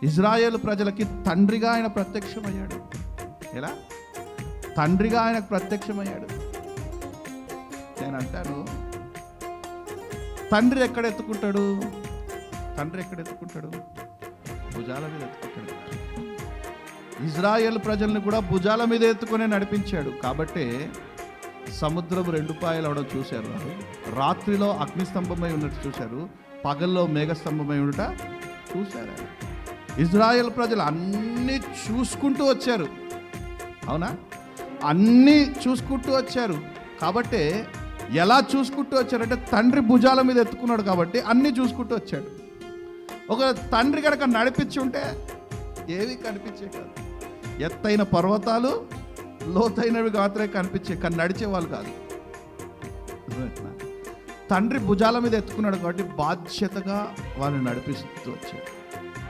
ఇజ్రాయేలు ప్రజలకి తండ్రిగా ఆయన ప్రత్యక్షమయ్యాడు. ఎలా? తండ్రిగా ఆయనకు ప్రత్యక్షమయ్యాడు. నేను అంటాను, తండ్రి ఎక్కడ ఎత్తుకుంటాడు? భుజాల మీద ఎత్తుకుంటాడు. ఇజ్రాయేల్ ప్రజల్ని కూడా భుజాల మీద ఎత్తుకునే నడిపించాడు. కాబట్టే సముద్రం 2 పాయలు అవడం చూశారు. రాత్రిలో అగ్నిస్తంభమై ఉన్నట్టు చూశారు, పగల్లో మేఘస్తంభమై ఉండట చూశారు. ఇజ్రాయేల్ ప్రజలు అన్నీ చూసుకుంటూ వచ్చారు. అవునా? అన్నీ చూసుకుంటూ వచ్చారు. కాబట్టే ఎలా చూసుకుంటూ వచ్చారంటే తండ్రి భుజాల మీద ఎత్తుకున్నాడు కాబట్టి అన్నీ చూసుకుంటూ వచ్చాడు. ఒక తండ్రి కనుక నడిపించి ఉంటే ఏవి కనిపించే కాదు. ఎత్తైన పర్వతాలు లోతైనవి మాత్రమే కనిపించే, కానీ నడిచేవాళ్ళు కాదు. తండ్రి భుజాల మీద ఎత్తుకున్నాడు కాబట్టి బాధ్యతగా వాళ్ళని నడిపిస్తూ వచ్చాడు.